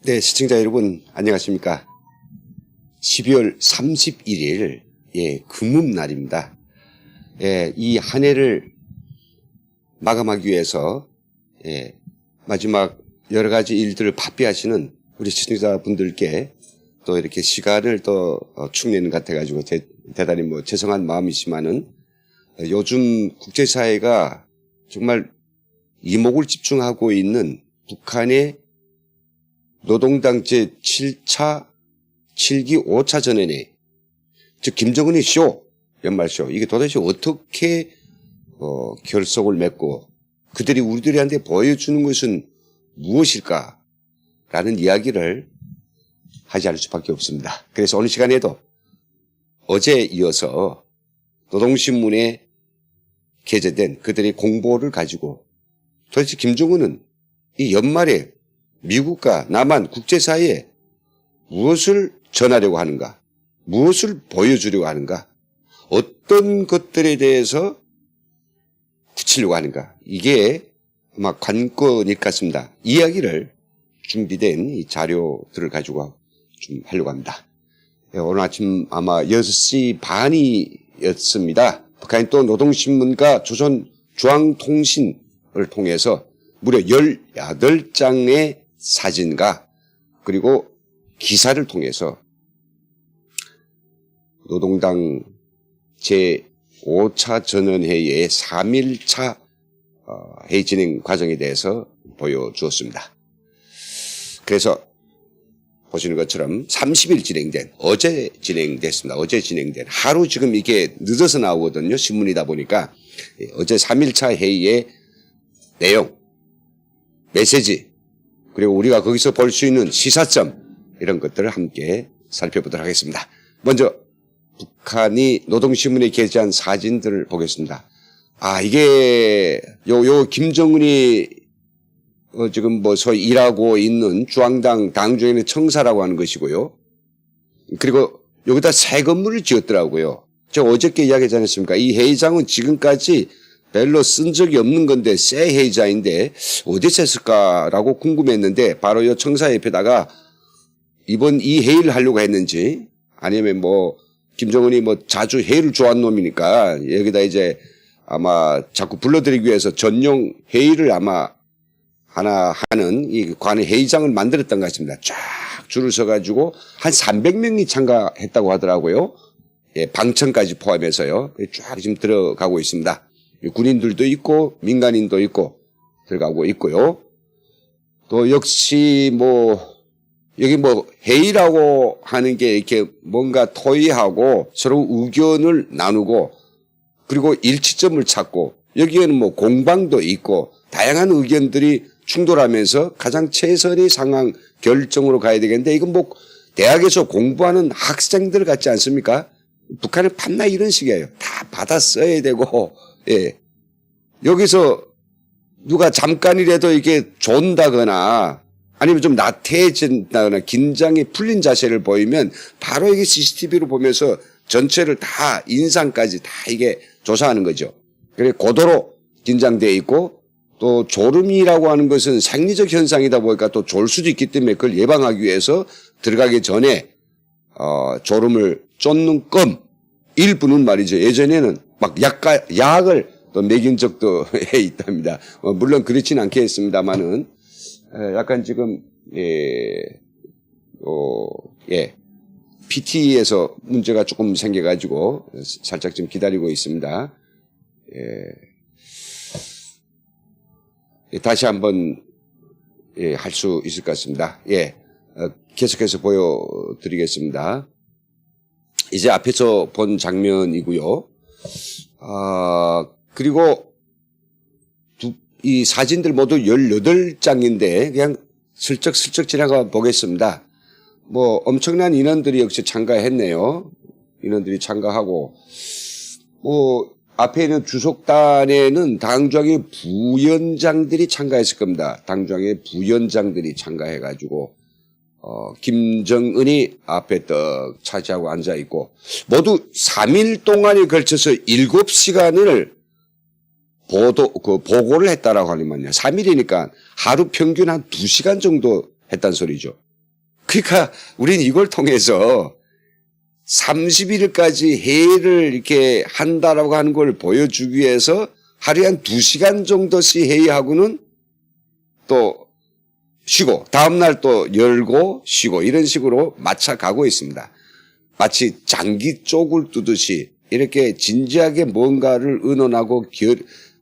네, 시청자 여러분 안녕하십니까. 12월 31일 금음날입니다. 이 한 해를 마감하기 위해서 마지막 여러 가지 일들을 바삐 하시는 우리 시청자분들께 또 이렇게 시간을 또 축내는 것 같아가지고 대단히 죄송한 마음이지만은 요즘 국제사회가 정말 이목을 집중하고 있는 북한의 노동당 제7차 7기 5차 전연회, 즉 김정은의 쇼, 연말쇼, 이게 도대체 어떻게 결속을 맺고 그들이 우리들한테 보여주는 것은 무엇일까라는 이야기를 하지 않을 수밖에 없습니다. 그래서 오늘 시간에도 어제 이어서 노동신문에 게재된 그들의 공보를 가지고 도대체 김정은은 이 연말에 미국과 남한 국제사회에 무엇을 전하려고 하는가, 무엇을 보여주려고 하는가, 어떤 것들에 대해서 붙이려고 하는가, 이게 아마 관건일 것 같습니다. 이야기를 준비된 이 자료들을 가지고 좀 하려고 합니다. 오늘 아침 아마 6시 반이었습니다. 북한이 또 노동신문과 조선중앙통신을 통해서 무려 18장의 사진과 그리고 기사를 통해서 노동당 제5차 전원회의의 3일차 회의 진행 과정에 대해서 보여주었습니다. 그래서 보시는 것처럼 30일 진행된, 어제 진행됐습니다. 어제 진행된, 하루 지금 이게 늦어서 나오거든요. 신문이다 보니까. 어제 3일차 회의의 내용, 메시지, 그리고 우리가 거기서 볼 수 있는 시사점, 이런 것들을 함께 살펴보도록 하겠습니다. 먼저 북한이 노동신문에 게재한 사진들을 보겠습니다. 이게 김정은이 지금 소위 일하고 있는 중앙당 당중에는 청사라고 하는 것이고요. 그리고 여기다 새 건물을 지었더라고요. 제가 어저께 이야기하지 않았습니까? 이 회의장은 지금까지 별로 쓴 적이 없는 건데 새 회의장인데 어디서 했을까라고 궁금했는데 바로 이 청사 옆에다가 이번 이 회의를 하려고 했는지 아니면 김정은이 자주 회의를 좋아하는 놈이니까 여기다 이제 아마 자꾸 불러들이기 위해서 전용 회의를 아마 하나 하는 이 관의 회의장을 만들었던 것 같습니다. 쫙 줄을 서가지고 한 300명이 참가했다고 하더라고요. 방청까지 포함해서요. 쫙 지금 들어가고 있습니다. 군인들도 있고 민간인도 있고 들어가고 있고요. 또 역시 여기 회의라고 하는 게 이렇게 뭔가 토의하고 서로 의견을 나누고 그리고 일치점을 찾고 여기에는 공방도 있고 다양한 의견들이 충돌하면서 가장 최선의 상황 결정으로 가야 되겠는데 이건 대학에서 공부하는 학생들 같지 않습니까? 북한은 판나 이런 식이에요. 다 받아 써야 되고 여기서 누가 잠깐이라도 이게 존다거나 아니면 좀 나태해진다거나 긴장이 풀린 자세를 보이면 바로 이게 CCTV로 보면서 전체를 다 인상까지 다 이게 조사하는 거죠. 그래 고도로 긴장되어 있고 또 졸음이라고 하는 것은 생리적 현상이다 보니까 또 졸 수도 있기 때문에 그걸 예방하기 위해서 들어가기 전에 졸음을 쫓는 껌 일부는 말이죠. 예전에는 약을 또 먹인 적도 있답니다. 물론 그렇지는 않겠습니다만은 약간 지금 PT에서 문제가 조금 생겨가지고 살짝 좀 기다리고 있습니다. 다시 한번 할 수 있을 것 같습니다. 계속해서 보여드리겠습니다. 이제 앞에서 본 장면이고요. 그리고 이 사진들 모두 18장인데 그냥 슬쩍슬쩍 지나가 보겠습니다. 엄청난 인원들이 역시 참가했네요. 인원들이 참가하고 앞에 있는 주석단에는 당중의 부위원장들이 참가했을 겁니다. 당중의 부위원장들이 참가해가지고 김정은이 앞에 떡 차지하고 앉아있고 모두 3일 동안에 걸쳐서 7시간을 보고를 했다라고 하니만요. 3일이니까 하루 평균 한 2시간 정도 했단 소리죠. 그러니까 우리는 이걸 통해서 31일까지 회의를 이렇게 한다라고 하는 걸 보여주기 위해서 하루에 한 2시간 정도씩 회의하고는 또 쉬고 다음날 또 열고 쉬고 이런 식으로 맞춰가고 있습니다. 마치 장기 쪽을 두듯이 이렇게 진지하게 뭔가를 의논하고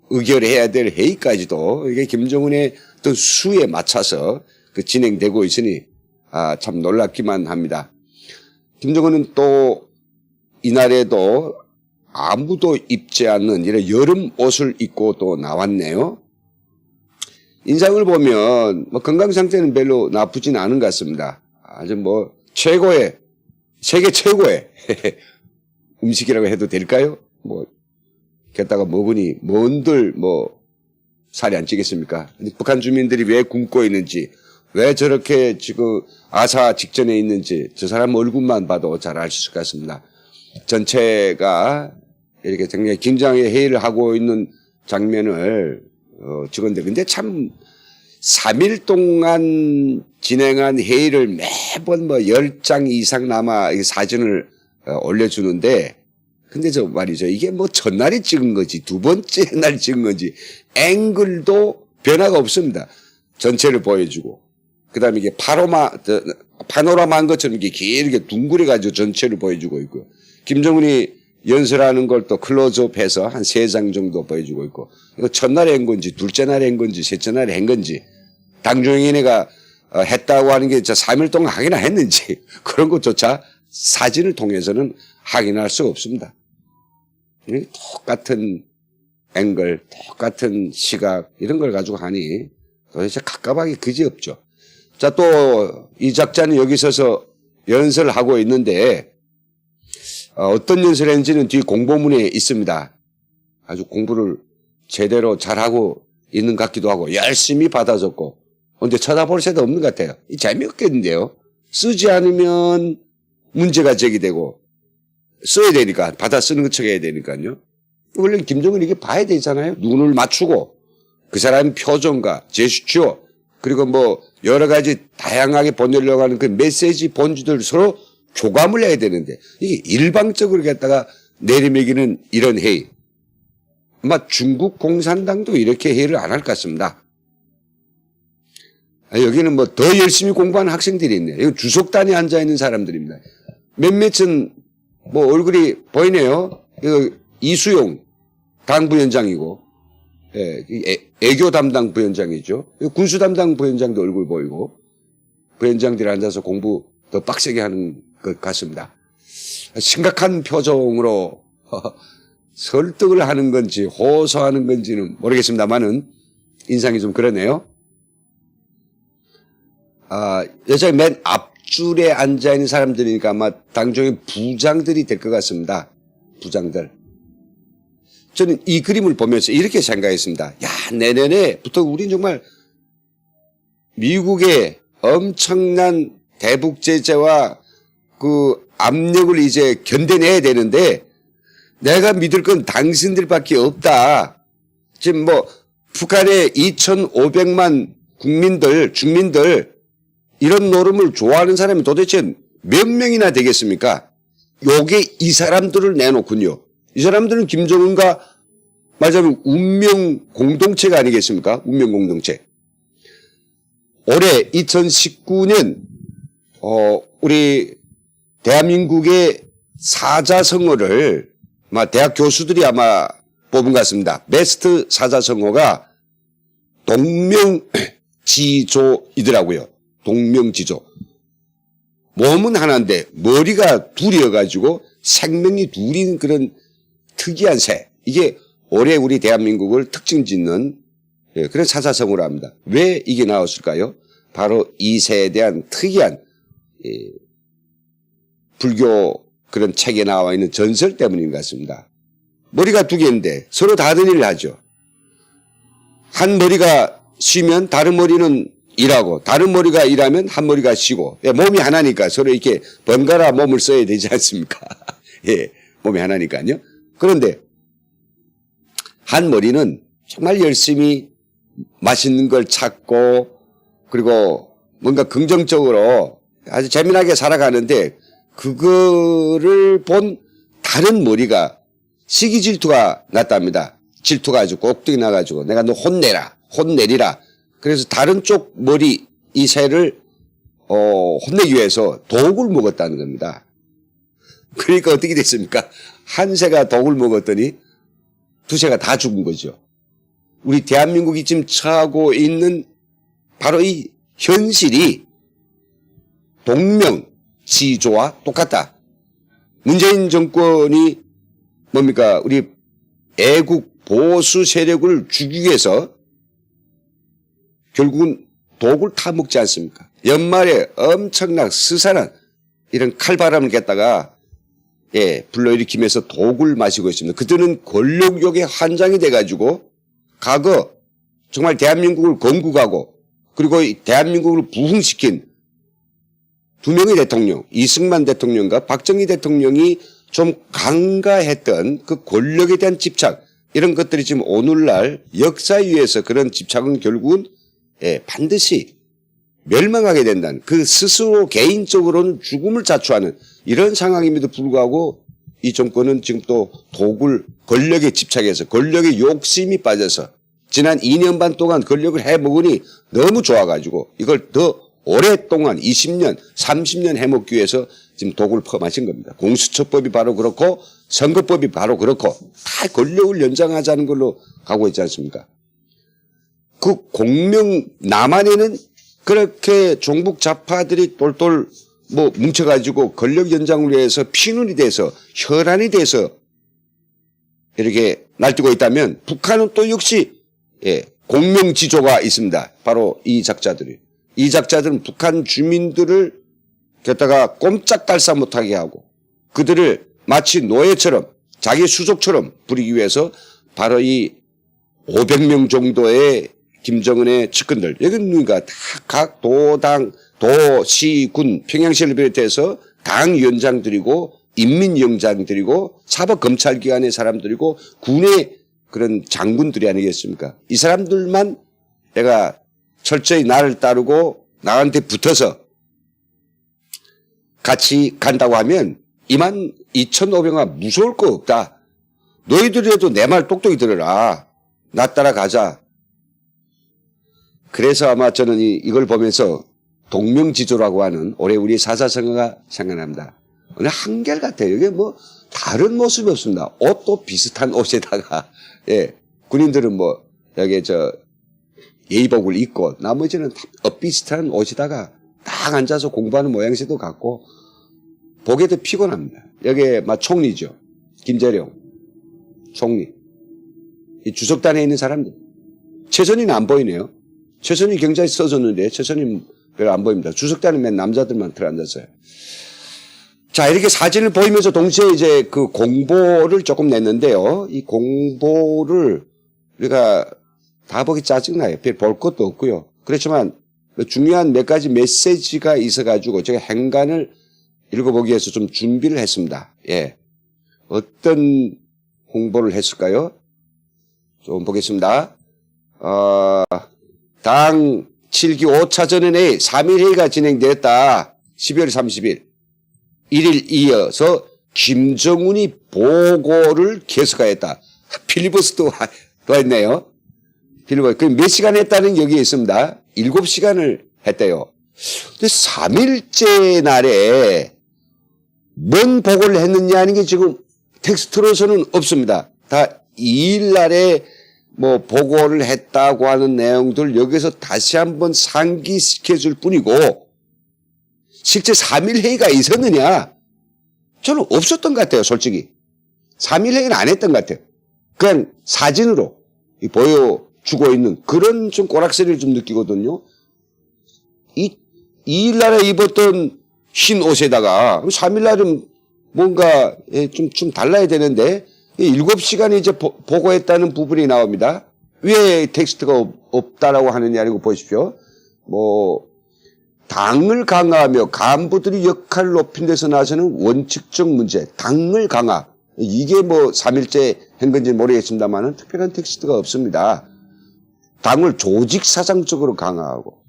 의결해야 될 회의까지도 이게 김정은의 어떤 수에 맞춰서 진행되고 있으니 참 놀랍기만 합니다. 김정은은 또 이날에도 아무도 입지 않는 이런 여름 옷을 입고 또 나왔네요. 인상을 보면 건강 상태는 별로 나쁘진 않은 것 같습니다. 아주 최고의 세계 최고의 음식이라고 해도 될까요? 게다가 먹으니 뭔들 살이 안 찌겠습니까? 북한 주민들이 왜 굶고 있는지, 왜 저렇게 지금 아사 직전에 있는지 저 사람 얼굴만 봐도 잘 알 수 있을 것 같습니다. 전체가 이렇게 굉장히 긴장의 회의를 하고 있는 장면을 찍었는데, 근데 참 3일 동안 진행한 회의를 매번 10장 이상 남아 사진을 올려주는데, 근데 저 말이죠. 이게 첫날에 찍은 거지, 두 번째 날 찍은 건지, 앵글도 변화가 없습니다. 전체를 보여주고. 그 다음에 이게 파노라마 한 것처럼 이렇게 길게 둥그려가지고 전체를 보여주고 있고요. 김정은이 연설하는 걸 또 클로즈업해서 한 3장 정도 보여주고 있고, 이거 첫날에 한 건지, 둘째 날에 한 건지, 셋째 날에 한 건지, 당종인회가 했다고 하는 게 3일 동안 하기나 했는지, 그런 것조차 사진을 통해서는 확인할 수 없습니다. 똑같은 앵글, 똑같은 시각, 이런 걸 가지고 하니 도대체 갑갑하기 그지없죠. 자, 또 이 작자는 여기 서서 연설을 하고 있는데, 어떤 연설을 했는지는 뒤 공보문에 있습니다. 아주 공부를 제대로 잘하고 있는 것 같기도 하고 열심히 받아 적고, 근데 쳐다볼 새도 없는 것 같아요. 이 재미없겠는데요. 쓰지 않으면 문제가 제기되고, 써야 되니까, 받아 쓰는 것처럼 해야 되니까요. 원래 김정은이 이게 봐야 되잖아요. 눈을 맞추고 그 사람의 표정과 제스처, 그리고 여러 가지 다양하게 보내려고 하는 그 메시지 본주들 서로 교감을 해야 되는데, 이게 일방적으로 갖다가 내리매기는 이런 회의. 아마 중국 공산당도 이렇게 회의를 안 할 것 같습니다. 여기는 더 열심히 공부하는 학생들이 있네. 이거 주석단에 앉아있는 사람들입니다. 몇몇은 얼굴이 보이네요. 이거 이수용 당부위원장이고, 애교 담당 부위원장이죠. 군수 담당 부위원장도 얼굴 보이고, 부위원장들이 앉아서 공부 더 빡세게 하는 것 같습니다. 심각한 표정으로 설득을 하는 건지 호소하는 건지는 모르겠습니다만은 인상이 좀 그러네요. 여자의 맨 앞줄에 앉아있는 사람들이니까 아마 당종의 부장들이 될 것 같습니다. 부장들. 저는 이 그림을 보면서 이렇게 생각했습니다. 야, 내년에부터 우린 정말 미국의 엄청난 대북 제재와 그 압력을 이제 견뎌내야 되는데, 내가 믿을 건 당신들밖에 없다. 지금 북한의 2,500만 주민들, 이런 노름을 좋아하는 사람이 도대체 몇 명이나 되겠습니까? 요게 이 사람들을 내놓군요. 이 사람들은 김정은과 말하자면 운명 공동체가 아니겠습니까? 운명 공동체. 올해 2019년 우리 대한민국의 사자성어를 아마 대학 교수들이 아마 뽑은 것 같습니다. 베스트 사자성어가 동명지조이더라고요. 동명지조. 몸은 하나인데 머리가 둘이어가지고 생명이 둘인 그런 특이한 새. 이게 올해 우리 대한민국을 특징 짓는 그런 사자성어로 합니다. 왜 이게 나왔을까요? 바로 이 새에 대한 특이한 불교 그런 책에 나와 있는 전설 때문인 것 같습니다. 머리가 두 개인데 서로 다른 일을 하죠. 한 머리가 쉬면 다른 머리는 일하고, 다른 머리가 일하면 한 머리가 쉬고, 몸이 하나니까 서로 이렇게 번갈아 몸을 써야 되지 않습니까? 예, 몸이 하나니까요. 그런데 한 머리는 정말 열심히 맛있는 걸 찾고, 그리고 뭔가 긍정적으로 아주 재미나게 살아가는데 그거를 본 다른 머리가 시기 질투가 났답니다. 질투가 아주 꼭두기 나가지고 내가 너 혼내리라. 그래서 다른 쪽 머리 이 새를 혼내기 위해서 독을 먹었다는 겁니다. 그러니까 어떻게 됐습니까? 한 새가 독을 먹었더니 두 새가 다 죽은 거죠. 우리 대한민국이 지금 처하고 있는 바로 이 현실이 동명지조와 똑같다. 문재인 정권이 뭡니까? 우리 애국 보수 세력을 죽이기 위해서 결국은 독을 타먹지 않습니까? 연말에 엄청난 스산한 이런 칼바람을 겠다가 불러일으키면서 독을 마시고 있습니다. 그들은 권력욕의 환장이 돼가지고 과거 정말 대한민국을 건국하고 그리고 대한민국을 부흥시킨 두 명의 대통령, 이승만 대통령과 박정희 대통령이 좀 간과했던 그 권력에 대한 집착, 이런 것들이 지금 오늘날 역사에 의해서 그런 집착은 결국은 반드시 멸망하게 된다는, 그 스스로 개인적으로는 죽음을 자초하는 이런 상황임에도 불구하고 이 정권은 지금 또 독을 권력에 집착해서 권력의 욕심이 빠져서 지난 2년 반 동안 권력을 해먹으니 너무 좋아가지고 이걸 더 오랫동안 20년, 30년 해먹기 위해서 지금 독을 퍼마신 겁니다. 공수처법이 바로 그렇고 선거법이 바로 그렇고 다 권력을 연장하자는 걸로 가고 있지 않습니까? 그 공명 남한에는 그렇게 종북 좌파들이 똘똘 뭉쳐가지고 권력 연장을 위해서 피눈이 돼서 혈안이 돼서 이렇게 날뛰고 있다면 북한은 또 역시 공명지조가 있습니다. 바로 이 작자들이. 이 작자들은 북한 주민들을 갖다가 꼼짝달싹 못하게 하고 그들을 마치 노예처럼 자기 수족처럼 부리기 위해서 바로 이 500명 정도의 김정은의 측근들, 여기는 다 각 도당, 도, 시, 군, 평양시를 비롯해서 당위원장들이고 인민위원장들이고 사법검찰기관의 사람들이고 군의 그런 장군들이 아니겠습니까? 이 사람들만 내가 철저히 나를 따르고 나한테 붙어서 같이 간다고 하면 22,500만 무서울 거 없다. 너희들이라도 내 말 똑똑히 들어라. 나 따라가자. 그래서 아마 저는 이걸 보면서 동명지조라고 하는 올해 우리 사사성어가 생각납니다. 오늘 한결같아요. 이게 뭐 다른 모습이 없습니다. 옷도 비슷한 옷에다가 군인들은 여기 예의복을 입고 나머지는 다 비슷한 옷에다가 딱 앉아서 공부하는 모양새도 같고 보기에도 피곤합니다. 여기에 총리죠. 김재룡 총리. 이 주석단에 있는 사람들. 최선희는 안 보이네요. 최선희 경자에 써졌는데 최선희 별로 안 보입니다. 주석단은 맨 남자들만 들어앉았어요. 자, 이렇게 사진을 보이면서 동시에 이제 그 공보를 조금 냈는데요. 이 공보를 우리가 다 보기 짜증나요. 별 볼 것도 없고요. 그렇지만 중요한 몇 가지 메시지가 있어가지고 제가 행간을 읽어보기 위해서 좀 준비를 했습니다. 어떤 홍보를 했을까요? 좀 보겠습니다. 당 7기 5차전에 3.1회의가 진행되었다. 12월 30일. 1일 이어서 김정은이 보고를 계속하였다. 필리버스도 했네요. 필리버스. 그 몇 시간 했다는 여기에 있습니다. 7시간을 했대요. 근데 3일째 날에 뭔 보고를 했느냐 하는 게 지금 텍스트로서는 없습니다. 다 2일 날에 보고를 했다고 하는 내용들 여기서 다시 한번 상기시켜줄 뿐이고 실제 3일 회의가 있었느냐? 저는 없었던 것 같아요, 솔직히. 3일 회의는 안 했던 것 같아요. 그냥 사진으로 보여주고 있는 그런 좀 꼬락서리를 좀 느끼거든요. 2일 날에 입었던 흰 옷에다가 3일 날은 뭔가 좀 달라야 되는데 7시간이 이제 보고했다는 부분이 나옵니다. 왜 텍스트가 없다라고 하느냐고 보십시오. 당을 강화하며 간부들이 역할을 높인 데서 나서는 원칙적 문제, 당을 강화. 이게 3일째 한 건지 모르겠습니다만 특별한 텍스트가 없습니다. 당을 조직사상적으로 강화하고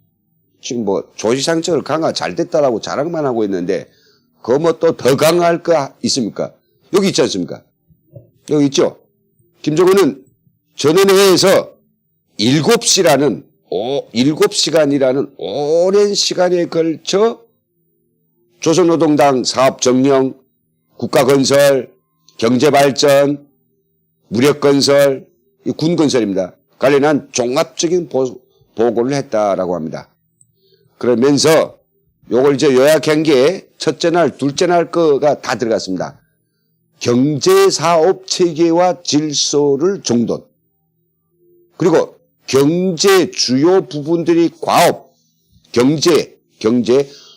지금 뭐 조시상책을 강화 잘 됐다라고 자랑만 하고 있는데 그거 뭐 또 더 강화할 거 있습니까? 여기 있지 않습니까? 여기 있죠? 김정은은 전원회의에서 7시간이라는 오랜 시간에 걸쳐 조선노동당 사업 정령, 국가건설, 경제발전, 무력건설, 군건설입니다. 관련한 종합적인 보고를 했다라고 합니다. 그러면서 요걸 이제 요약한 게 첫째 날, 둘째 날 거가 다 들어갔습니다. 경제사업 체계와 질서를 정돈. 그리고 경제 주요 부분들이 과업, 경제,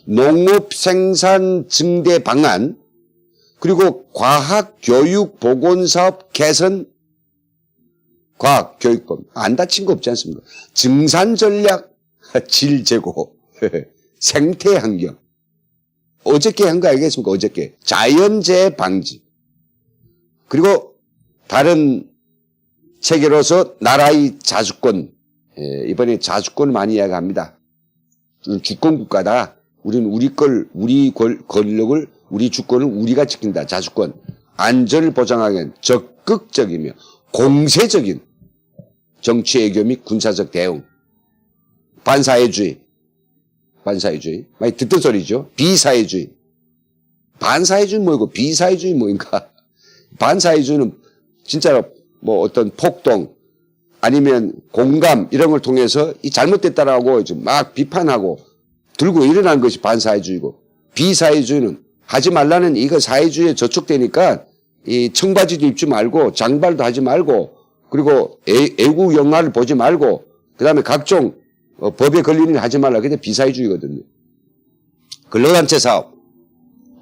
농업 생산 증대 방안, 그리고 과학 교육 보건사업 개선, 과학 교육법 안 다친 거 없지 않습니까? 증산 전략, 질 제고, 생태 환경. 어저께 한 거 알겠습니까? 어저께 자연재해 방지. 그리고 다른 체계로서 나라의 자주권, 이번에 자주권 많이 이야기합니다. 주권 국가다. 우리는 우리 권력을, 우리 주권을 우리가 지킨다. 자주권. 안전을 보장하기 위한 적극적이며 공세적인 정치 애교 및 군사적 대응. 반사회주의. 많이 듣던 소리죠. 비사회주의. 반사회주의 뭐이고 비사회주의 뭐인가? 반사회주의는 진짜로 뭐 어떤 폭동 아니면 공감 이런 걸 통해서 이 잘못됐다라고 막 비판하고 들고 일어난 것이 반사회주의고, 비사회주의는 하지 말라는 이거 사회주의에 저촉되니까 이 청바지도 입지 말고 장발도 하지 말고 그리고 애국 영화를 보지 말고 그다음에 각종 법에 걸리는 일 하지 말라. 그게 비사회주의거든요. 근로단체 사업,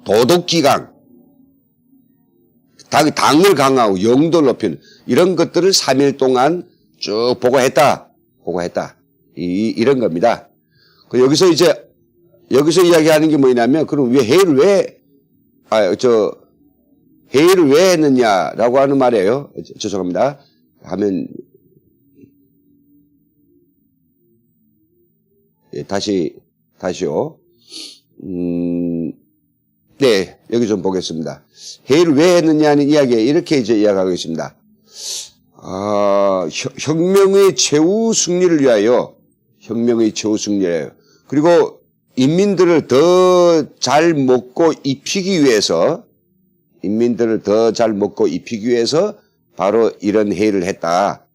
도덕기강, 당을 강화하고 영도를 높이는 이런 것들을 3일 동안 쭉 보고했다. 이런 겁니다. 여기서 이야기하는 게 뭐냐면, 그럼 회의를 왜 했느냐라고 하는 말이에요. 죄송합니다. 다시요. 네, 여기 좀 보겠습니다. 회의를 왜 했느냐는 이야기에 이렇게 이야기하고 있습니다. 혁명의 최후 승리를 위하여. 그리고 인민들을 더 잘 먹고 입히기 위해서, 바로 이런 회의를 했다.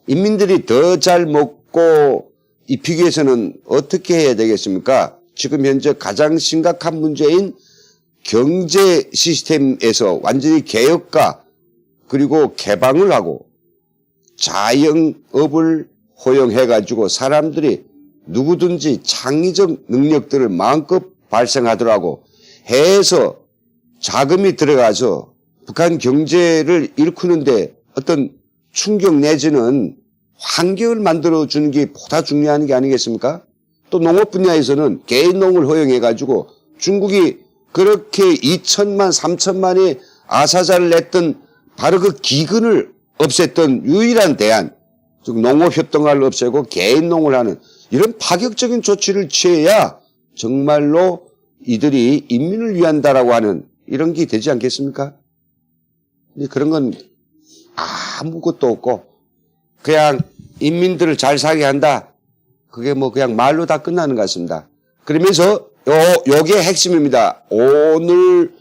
인민들이 더 잘 먹고 입히기 위해서는 어떻게 해야 되겠습니까? 지금 현재 가장 심각한 문제인 경제 시스템에서 완전히 개혁과 그리고 개방을 하고 자영업을 허용해가지고 사람들이 누구든지 창의적 능력들을 마음껏 발생하더라고 해서 자금이 들어가서 북한 경제를 일구는데 어떤 충격 내지는 환경을 만들어주는 게 보다 중요한 게 아니겠습니까? 또 농업 분야에서는 개인농을 허용해가지고 중국이 그렇게 2천만, 3천만의 아사자를 냈던 바로 그 기근을 없앴던 유일한 대안, 즉 농업협동화를 없애고 개인농을 하는 이런 파격적인 조치를 취해야 정말로 이들이 인민을 위한다라고 하는 이런 게 되지 않겠습니까? 근데 그런 건 아무것도 없고 그냥 인민들을 잘 살게 한다. 그게 뭐 그냥 말로 다 끝나는 것 같습니다. 그러면서 요게 핵심입니다. 오늘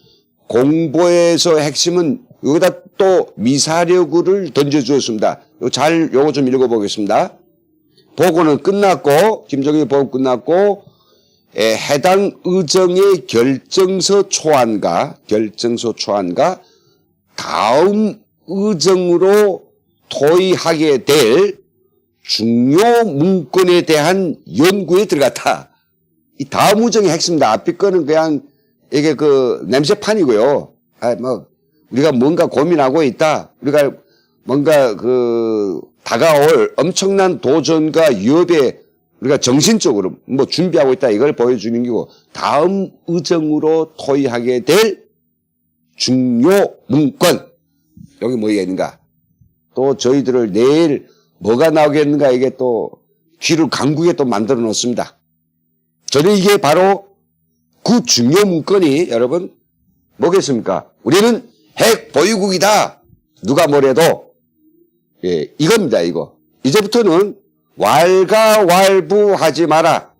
공보에서 핵심은 여기다 또 미사려구를 던져주었습니다. 요거 좀 읽어보겠습니다. 보고는 끝났고, 김정일 보고 끝났고, 해당 의정의 결정서 초안과 다음 의정으로 토의하게 될 중요 문건에 대한 연구에 들어갔다. 이 다음 의정의 핵심입니다. 앞에 거는 그냥 이게 냄새판이고요. 우리가 뭔가 고민하고 있다. 우리가 뭔가 다가올 엄청난 도전과 위협에 우리가 정신적으로 준비하고 있다. 이걸 보여주는 거고, 다음 의정으로 토의하게 될 중요 문건. 여기 뭐가 있는가? 또 저희들을 내일 뭐가 나오겠는가? 이게 또 귀를 강국에 또 만들어 놓습니다. 저는 이게 바로 그 중요 문건이 여러분 뭐겠습니까? 우리는 핵 보유국이다. 누가 뭐래도 이겁니다. 이거. 이제부터는 왈가왈부하지 마라.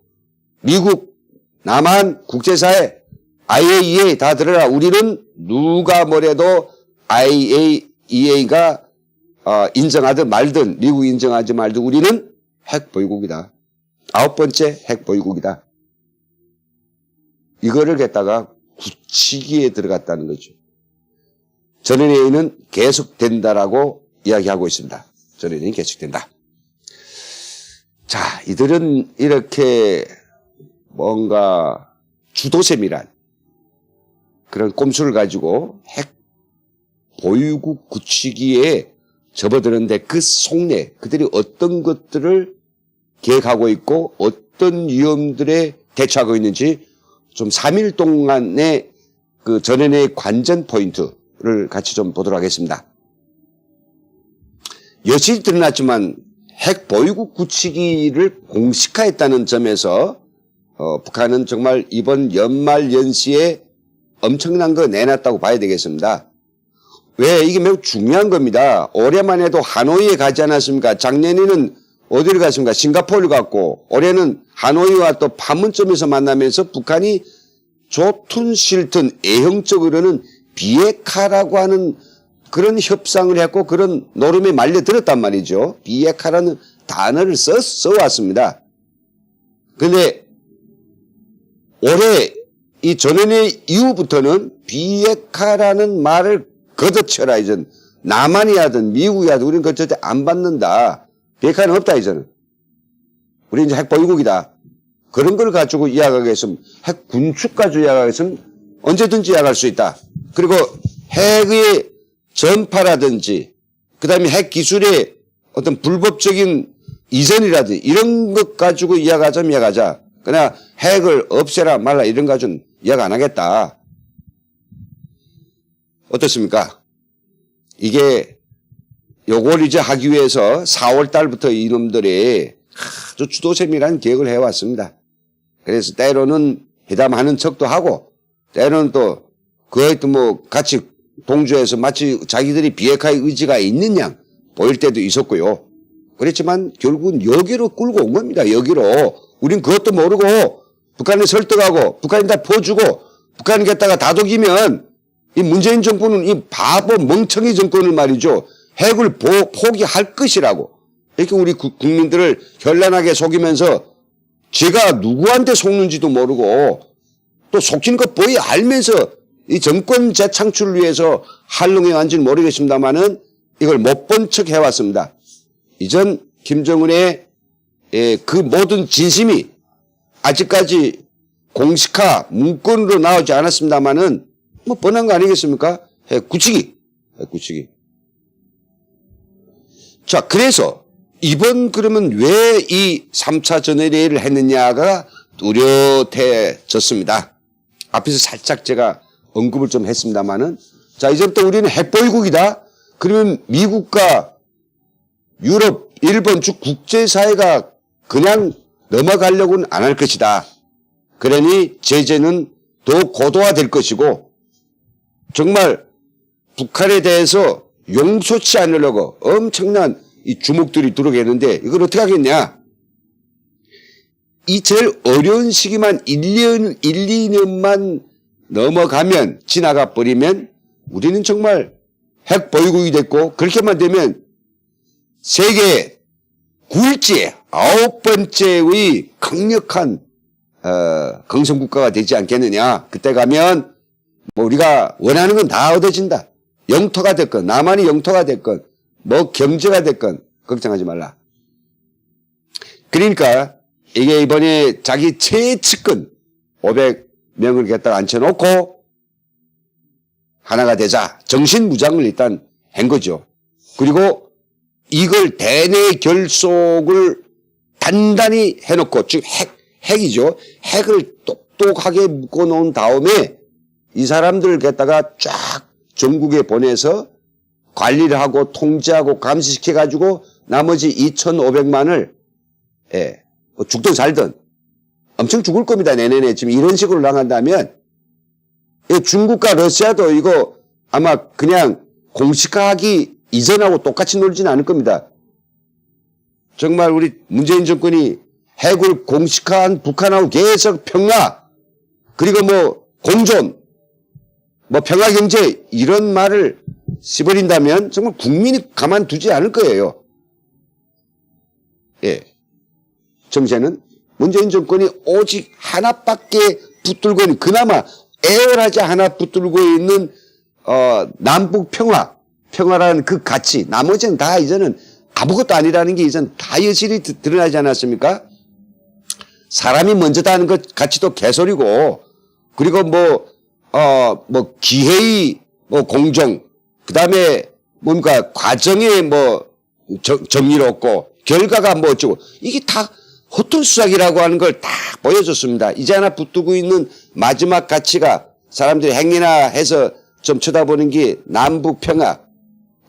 미국, 남한, 국제사회, IAEA 다 들어라. 우리는 누가 뭐래도 IAEA가 인정하든 말든 미국이 인정하지 말든 우리는 핵 보유국이다. 9번째 핵 보유국이다. 이거를 갖다가 굳히기에 들어갔다는 거죠. 전원회의는 계속된다라고 이야기하고 있습니다. 전원회의는 계속된다. 자, 이들은 이렇게 뭔가 주도셈이란 그런 꼼수를 가지고 핵 보유국 굳히기에 접어드는데 그 속내, 그들이 어떤 것들을 계획하고 있고 어떤 위험들에 대처하고 있는지 좀 3일 동안의 그 전원의 관전 포인트를 같이 좀 보도록 하겠습니다. 여실히 드러났지만 핵 보유국 굳히기를 공식화했다는 점에서 북한은 정말 이번 연말 연시에 엄청난 거 내놨다고 봐야 되겠습니다. 왜? 이게 매우 중요한 겁니다. 올해만 해도 하노이에 가지 않았습니까? 작년에는 어디를 갔습니까? 싱가포르를 갔고 올해는 하노이와 또 판문점에서 만나면서 북한이 좋든 싫든 애형적으로는 비핵화라고 하는 그런 협상을 했고 그런 노름에 말려들었단 말이죠. 비핵화라는 단어를 써왔습니다. 그런데 올해 이 전원의 이후부터는 비핵화라는 말을 걷어쳐라 이제는. 남한이 하든 미국이 하든 우리는 그거 절대 안 받는다. 비핵화는 없다 이제는. 우리 이제 핵 보유국이다. 그런 걸 가지고 이야기하겠으면 핵 군축 가지고 이야기하겠으면 언제든지 이야기할 수 있다. 그리고 핵의 전파라든지 그다음에 핵 기술의 어떤 불법적인 이전이라든지 이런 것 가지고 이야기하자면 이야기하자. 그러나 핵을 없애라 말라 이런 거 가지고는 이야기 안 하겠다. 어떻습니까? 이게 요걸 이제 하기 위해서 4월 달부터 이놈들이 아주 주도세밀한 계획을 해왔습니다. 그래서 때로는 회담하는 척도 하고 때로는 또 그에 또 뭐 같이 동조해서 마치 자기들이 비핵화의 의지가 있는 양 보일 때도 있었고요. 그렇지만 결국은 여기로 끌고 온 겁니다. 여기로. 우린 그것도 모르고 북한을 설득하고 북한이 다 퍼주고 북한이 갖다가 다독이면 이 문재인 정부는 이 바보 멍청이 정권을 말이죠. 핵을 포기할 것이라고. 이렇게 우리 국민들을 현란하게 속이면서 제가 누구한테 속는지도 모르고 또 속인 것 뻔히 알면서 이 정권 재창출을 위해서 한롱행한지는 모르겠습니다만은 이걸 못 본 척 해왔습니다. 이전 김정은의 그 모든 진심이 아직까지 공식화 문건으로 나오지 않았습니다만은 뭐 뻔한 거 아니겠습니까? 핵 굳히기. 자, 그래서 이번 그러면 왜 이 3차 전회의를 했느냐가 뚜렷해졌습니다. 앞에서 살짝 제가 언급을 좀 했습니다만은 자, 이제부터 우리는 핵보유국이다. 그러면 미국과 유럽, 일본 쭉 국제사회가 그냥 넘어가려고는 안 할 것이다. 그러니 제재는 더 고도화될 것이고 정말 북한에 대해서 용서치 않으려고 엄청난 이 주목들이 들어오겠는데 이걸 어떻게 하겠냐. 이 제일 어려운 시기만 1년, 1, 2년만 넘어가면 지나가 버리면 우리는 정말 핵 보유국이 됐고 그렇게만 되면 세계 9일째 9번째의 강력한 강성국가가 되지 않겠느냐. 그때 가면 뭐 우리가 원하는 건 다 얻어진다. 영토가 됐건 남한이 영토가 됐건 뭐 경제가 됐건 걱정하지 말라. 그러니까 이게 이번에 자기 최측근 500명을 갖다가 앉혀놓고 하나가 되자 정신무장을 일단 한 거죠. 그리고 이걸 대내 결속을 단단히 해놓고 즉 핵이죠. 핵을 똑똑하게 묶어놓은 다음에 이 사람들을 갖다가 쫙 전국에 보내서 관리를 하고 통제하고 감시시켜가지고 나머지 2,500만을 뭐 죽든 살든 엄청 죽을 겁니다. 내년에 지금 이런 식으로 나간다면 중국과 러시아도 이거 아마 그냥 공식화하기 이전하고 똑같이 놀지는 않을 겁니다. 정말 우리 문재인 정권이 핵을 공식화한 북한하고 계속 평화 그리고 뭐 공존 뭐 평화경제 이런 말을 씹어린다면 정말 국민이 가만두지 않을 거예요. 예. 정세는 문재인 정권이 오직 하나밖에 붙들고 있는 그나마 애월하지 하나 붙들고 있는 남북 평화라는 그 가치 나머지는 다 이제는 아무것도 아니라는 게 이제는 다 여실히 드러나지 않았습니까? 사람이 먼저다는 것 가치도 개소리고 그리고 뭐 기회의 뭐 공정 그다음에 뭔가 과정에 뭐 정의롭고 결과가 뭐 어쩌고 이게 다 허튼 수작이라고 하는 걸 다 보여줬습니다. 이제 하나 붙들고 있는 마지막 가치가 사람들이 행위나 해서 좀 쳐다보는 게 남북 평화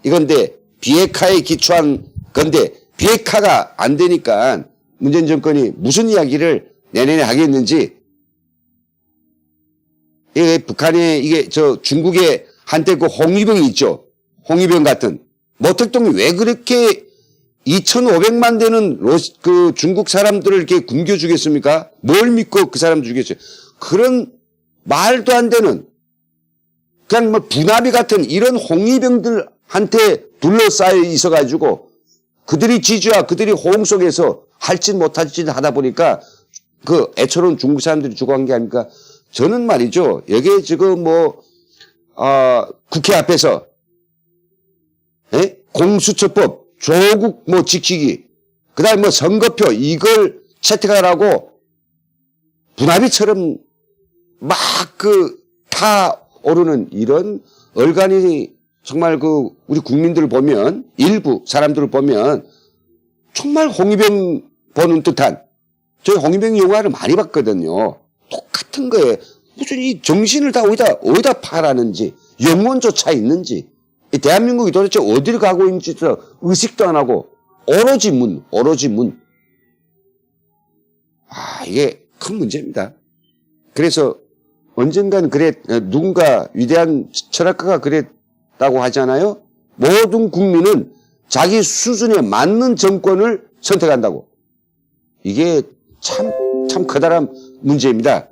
이건데 비핵화에 기초한 건데 비핵화가 안 되니까 문재인 정권이 무슨 이야기를 내년에 하겠는지 이게 북한에 이게 저 중국에 한때 그 홍위병이 있죠. 홍위병 같은 모택동이 왜 그렇게 2,500만 되는 그 중국 사람들을 이렇게 굶겨 주겠습니까? 뭘 믿고 그 사람 주겠어요? 그런 말도 안 되는 그냥 뭐 부나비 같은 이런 홍위병들한테 둘러싸여 있어가지고 그들이 지지와 그들이 호응 속에서 할 짓 못할 짓 하다 보니까 그 애처로운 중국 사람들이 죽어간 게 아닙니까? 저는 말이죠. 여기에 지금 국회 앞에서 공수처법 조국 뭐 지키기 그다음에 뭐 선거표 이걸 채택하라고 부나비처럼 막 타오르는 이런 얼간이 정말 우리 국민들을 보면 일부 사람들을 보면 정말 홍위병 보는 듯한 저희 홍위병 영화를 많이 봤거든요. 똑같은 거예요. 무슨 이 정신을 다 어디다 팔았는지 영혼조차 있는지 이 대한민국이 도대체 어디를 가고 있는지 의식도 안 하고 오로지 문. 이게 큰 문제입니다. 그래서 언젠간 누군가 위대한 철학가가 그랬다고 하잖아요. 모든 국민은 자기 수준에 맞는 정권을 선택한다고. 이게 참 커다란 문제입니다.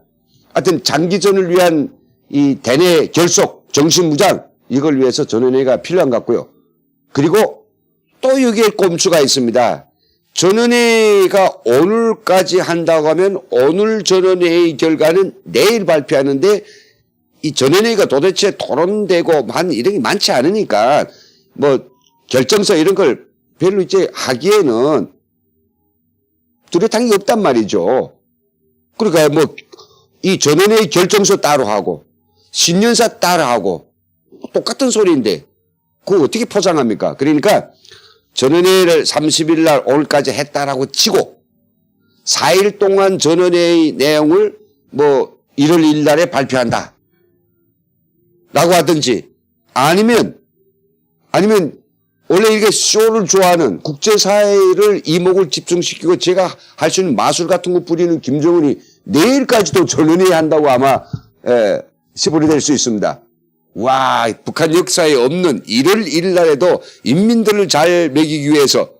하여튼 장기전을 위한 이 대내 결속, 정신무장 이걸 위해서 전원회의가 필요한 것 같고요. 그리고 또 여기에 꼼수가 있습니다. 전원회의가 오늘까지 한다고 하면 오늘 전원회의 결과는 내일 발표하는데 이 전원회의가 도대체 토론되고 이런 게 많지 않으니까 뭐 결정서 이런 걸 별로 이제 하기에는 뚜렷한 게 없단 말이죠. 그러니까 뭐 이 전원회의 결정서 따로 하고 신년사 따로 하고 똑같은 소리인데 그거 어떻게 포장합니까? 그러니까 전원회의를 30일 날 오늘까지 했다라고 치고 4일 동안 전원회의 내용을 뭐 1월 1일 날에 발표한다 라고 하든지 아니면 원래 이렇게 쇼를 좋아하는 국제사회를 이목을 집중시키고 제가 할 수 있는 마술 같은 거 부리는 김정은이 내일까지도 전원회의 한다고 아마 시벌이 될 수 있습니다. 와, 북한 역사에 없는 1월 1일 날에도 인민들을 잘 먹이기 위해서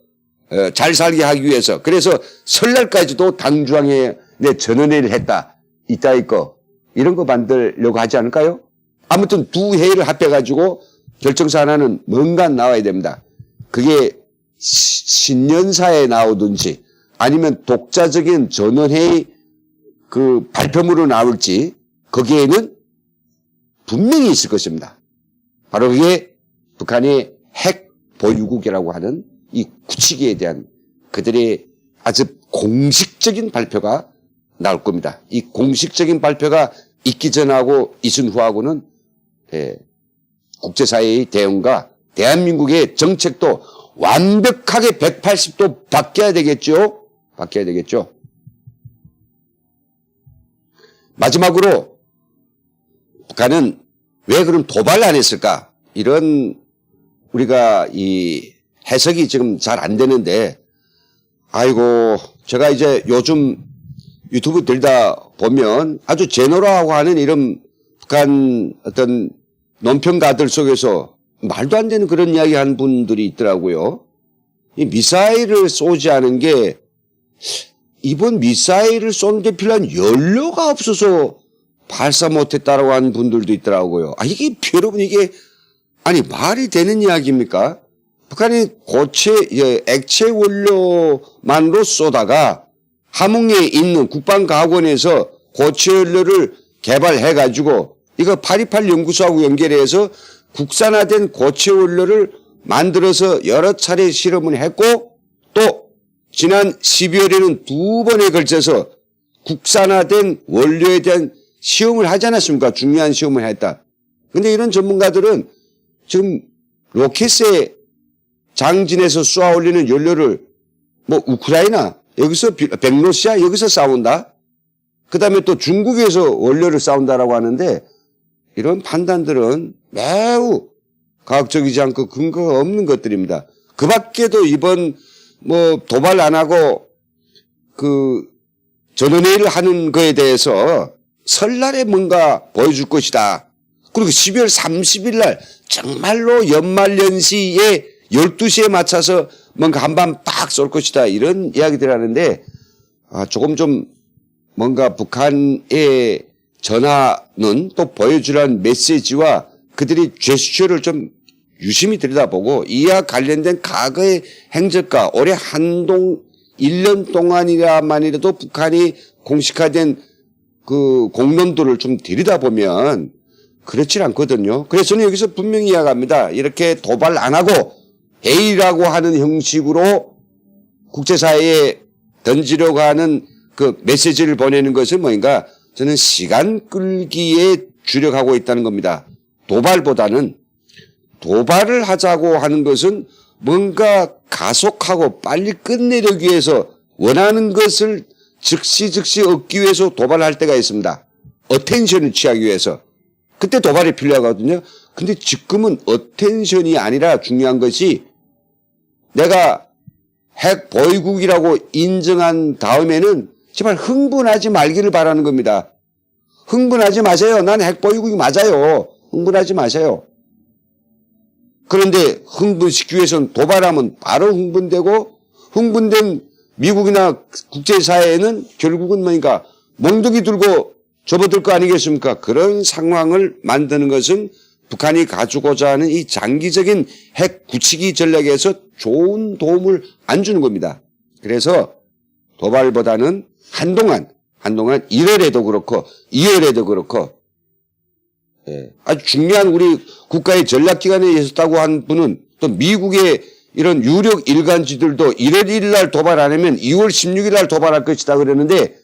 잘 살게 하기 위해서 그래서 설날까지도 당중앙에 전원회의를 했다. 이따위 거 이런 거 만들려고 하지 않을까요? 아무튼 두 회의를 합해가지고 결정서 하나는 뭔가 나와야 됩니다. 그게 신년사에 나오든지 아니면 독자적인 전원회의 그 발표문으로 나올지 거기에는 분명히 있을 것입니다. 바로 그게 북한의 핵 보유국이라고 하는 이 굳히기에 대한 그들의 아주 공식적인 발표가 나올 겁니다. 이 공식적인 발표가 있기 전하고 있은 후하고는 국제사회의 대응과 대한민국의 정책도 완벽하게 180도 바뀌어야 되겠죠. 마지막으로 북한은 왜 그럼 도발을 안 했을까? 이런 우리가 이 해석이 지금 잘 안 되는데 아이고 제가 이제 요즘 유튜브 들다 보면 아주 제노라고 하는 이런 북한 어떤 논평가들 속에서 말도 안 되는 그런 이야기 한 분들이 있더라고요. 이 미사일을 쏘지 않은 게 이번 미사일을 쏘는데 필요한 연료가 없어서 발사 못했다라고 하는 분들도 있더라고요. 이게 여러분 이게 아니 말이 되는 이야기입니까? 북한이 액체 원료만으로 쏘다가 함흥에 있는 국방과학원에서 고체 연료를 개발해가지고 이거 828 연구소하고 연결해서 국산화된 고체 원료를 만들어서 여러 차례 실험을 했고 또 지난 12월에는 2번에 걸쳐서 국산화된 원료에 대한 시험을 하지 않았습니까? 중요한 시험을 했다. 근데 이런 전문가들은 지금 로켓에 장진에서 쏘아 올리는 연료를 뭐 우크라이나 여기서 벨로루시아 여기서 싸운다. 그다음에 또 중국에서 원료를 싸운다라고 하는데 이런 판단들은 매우 과학적이지 않고 근거가 없는 것들입니다. 그 밖에도 이번 뭐 도발 안 하고 그 전원회의를 하는 거에 대해서 설날에 뭔가 보여줄 것이다. 그리고 12월 30일 날 정말로 연말연시에 12시에 맞춰서 뭔가 한밤 딱 쏠 것이다. 이런 이야기들 하는데 조금 좀 뭔가 북한의 전하는 또 보여주라는 메시지와 그들이 제스처를 좀 유심히 들여다보고 이와 관련된 과거의 행적과 올해 한동 1년 동안이라만이라도 북한이 공식화된 그 공론들을 좀 들여다보면 그렇지 않거든요. 그래서 저는 여기서 분명히 이야기합니다. 이렇게 도발 안 하고 회의라고 하는 형식으로 국제사회에 던지려고 하는 그 메시지를 보내는 것은 뭔가 저는 시간 끌기에 주력하고 있다는 겁니다. 도발보다는 도발을 하자고 하는 것은 뭔가 가속하고 빨리 끝내려기 위해서 원하는 것을 즉시 얻기 위해서 도발할 때가 있습니다. 어텐션을 취하기 위해서. 그때 도발이 필요하거든요. 근데 지금은 어텐션이 아니라 중요한 것이 내가 핵 보유국이라고 인정한 다음에는 제발 흥분하지 말기를 바라는 겁니다. 흥분하지 마세요. 난 핵 보유국이 맞아요. 흥분하지 마세요. 그런데 흥분시키기 위해서는 도발하면 바로 흥분되고 흥분된 미국이나 국제사회에는 결국은 뭐니까 몽둥이 들고 접어들 거 아니겠습니까? 그런 상황을 만드는 것은 북한이 가지고자 하는 이 장기적인 핵 굳히기 전략에서 좋은 도움을 안 주는 겁니다. 그래서 도발보다는 한동안 1월에도 그렇고 2월에도 그렇고 아주 중요한 우리 국가의 전략기관에 있었다고 한 분은 또 미국의 이런 유력 일간지들도 1월 1일 날 도발 안 하면 2월 16일 날 도발할 것이다 그러는데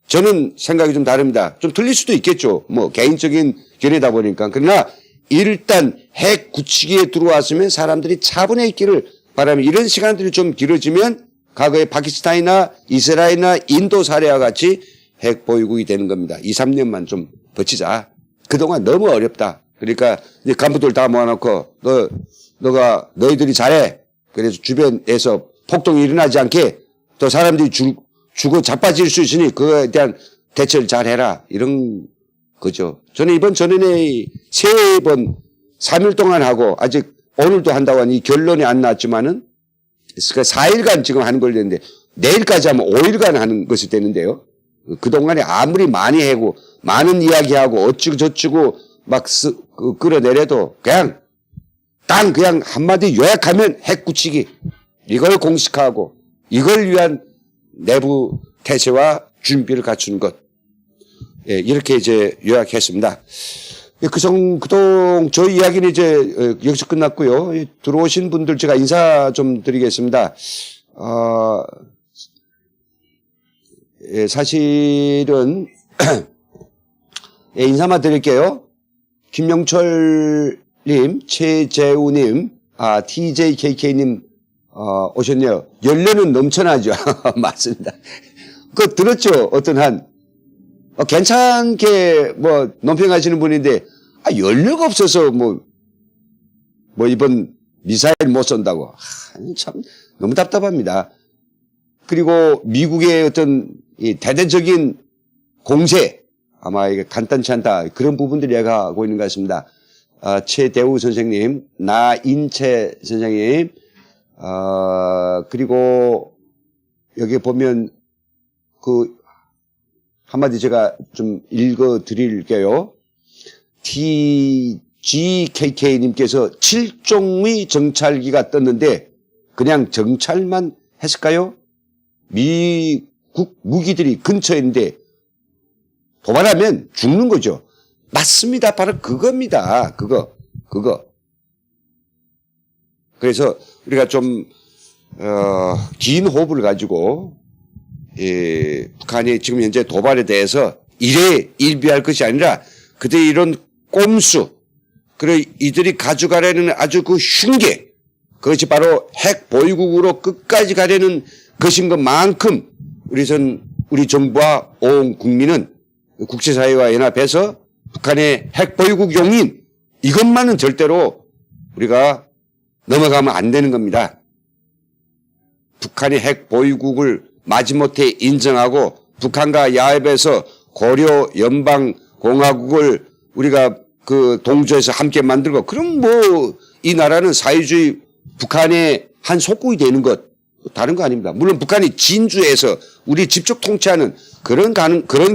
저는 생각이 좀 다릅니다. 좀 틀릴 수도 있겠죠. 뭐 개인적인 견해다 보니까. 그러나 일단 핵 굳히기에 들어왔으면 사람들이 차분해 있기를 바라면 이런 시간들이 좀 길어지면 과거의 파키스탄이나 이스라엘이나 인도 사례와 같이 핵 보유국이 되는 겁니다. 2, 3년만 좀 버티자. 그동안 너무 어렵다. 그러니까 이제 간부들 다 모아놓고 너희들이 잘해. 그래서 주변에서 폭동이 일어나지 않게 또 사람들이 죽어 자빠질 수 있으니 그거에 대한 대처를 잘해라. 이런 거죠. 저는 이번 전원회의 3번 3일 동안 하고 아직 오늘도 한다고 하니 결론이 안 나왔지만은 4일간 지금 하는 걸 되는데 내일까지 하면 5일간 하는 것이 되는데요. 그동안에 아무리 많이 하고 많은 이야기하고 어찌고 저찌고 막 끌어내려도 그냥 한마디 요약하면 핵 굳히기 이걸 공식화하고 이걸 위한 내부 태세와 준비를 갖추는 것. 이렇게 이제 요약했습니다. 그동 저희 이야기는 이제 여기서 끝났고요. 들어오신 분들 제가 인사 좀 드리겠습니다. 사실은 인사만 드릴게요. 김영철님, 최재우님, TJKK님 오셨네요. 연료는 넘쳐나죠. 맞습니다. 그거 들었죠? 어떤 한 괜찮게 뭐 논평하시는 분인데 연료가 없어서 뭐 이번 미사일 못 쏜다고 참 너무 답답합니다. 그리고 미국의 어떤 이 대대적인 공세, 아마 이게 간단치 않다. 그런 부분들이 얘가 하고 있는 것 같습니다. 최대우 선생님, 나인채 선생님, 그리고 여기 보면 한마디 제가 좀 읽어 드릴게요. TGKK님께서 7종의 정찰기가 떴는데 그냥 정찰만 했을까요? 미국 무기들이 근처에 있는데 도발하면 죽는 거죠. 맞습니다. 바로 그겁니다. 그거. 그래서 우리가 좀 긴 호흡을 가지고 북한이 지금 현재 도발에 대해서 일비할 것이 아니라 그들의 이런 꼼수, 그리고 이들이 가져가려는 아주 그 흉계, 그것이 바로 핵 보유국으로 끝까지 가려는 것인 것만큼 우리 정부와 온 국민은 국제사회와 연합해서 북한의 핵 보유국 용인 이것만은 절대로 우리가 넘어가면 안 되는 겁니다. 북한의 핵 보유국을 마지못해 인정하고 북한과 야합해서 고려 연방공화국을 우리가 동조해서 함께 만들고, 그럼 이 나라는 사회주의 북한의 한 속국이 되는 것, 다른 거 아닙니다. 물론 북한이 진주에서 우리 직접 통치하는 그런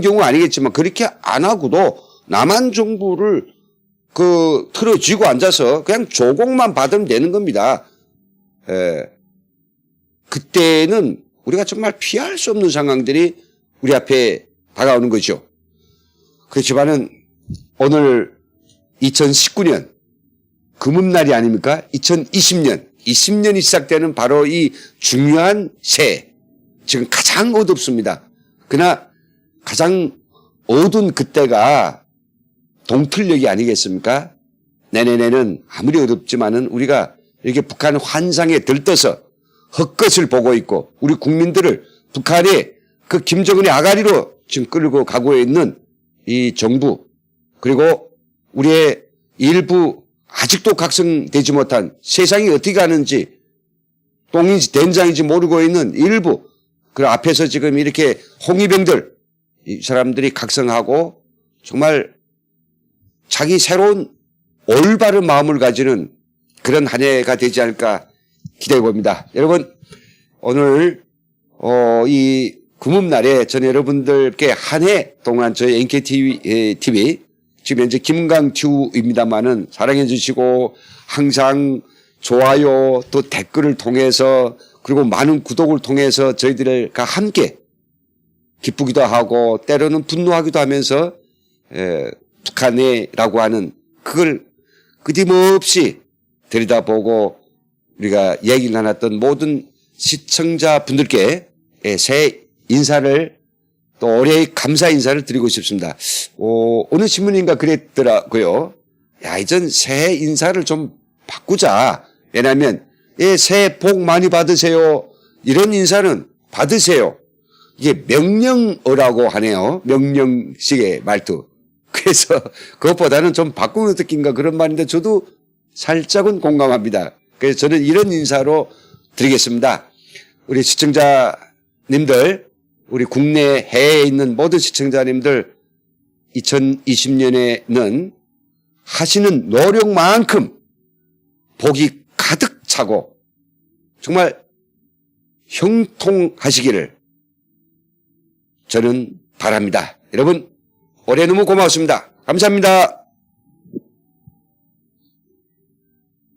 경우 아니겠지만, 그렇게 안 하고도 남한 정부를 틀어쥐고 앉아서 그냥 조공만 받으면 되는 겁니다. 그때는 우리가 정말 피할 수 없는 상황들이 우리 앞에 다가오는 거죠. 그렇지만은 오늘 2019년 금음날이 아닙니까? 2020년이 시작되는 바로 이 중요한 새해, 지금 가장 어둡습니다. 그러나 가장 어두운 그때가 동틀녘이 아니겠습니까? 내년에는 아무리 어둡지만은 우리가 이렇게 북한 환상에 들떠서 헛것을 보고 있고, 우리 국민들을 북한의 그 김정은의 아가리로 지금 끌고 가고 있는 이 정부, 그리고 우리의 일부 아직도 각성되지 못한, 세상이 어떻게 가는지 똥인지 된장인지 모르고 있는 일부, 그 앞에서 지금 이렇게 홍위병들, 이 사람들이 각성하고 정말 자기 새로운 올바른 마음을 가지는 그런 한 해가 되지 않을까 기대해 봅니다. 여러분, 오늘 이 금음날에 전 여러분들께 한 해 동안 저희 NKTV 지금 현재 김강튜입니다만은 사랑해 주시고 항상 좋아요 또 댓글을 통해서 그리고 많은 구독을 통해서 저희들과 함께 기쁘기도 하고 때로는 분노하기도 하면서 북한이라고 하는 그걸 끊임없이 들여다보고 우리가 얘기를 나눴던 모든 시청자분들께 새해 인사를 또 올해의 감사 인사를 드리고 싶습니다. 어느 신문인가 그랬더라고요. 야, 이젠 새해 인사를 좀 바꾸자. 왜냐하면 새해 복 많이 받으세요. 이런 인사는 받으세요. 이게 명령어라고 하네요. 명령식의 말투. 그래서 그것보다는 좀 바꾸는 느낌인가 그런 말인데 저도 살짝은 공감합니다. 그래서 저는 이런 인사로 드리겠습니다. 우리 시청자님들, 우리 국내 해외에 있는 모든 시청자님들, 2020년에는 하시는 노력만큼 복이 가득 차고 정말 형통하시기를 저는 바랍니다. 여러분, 올해 너무 고맙습니다. 감사합니다.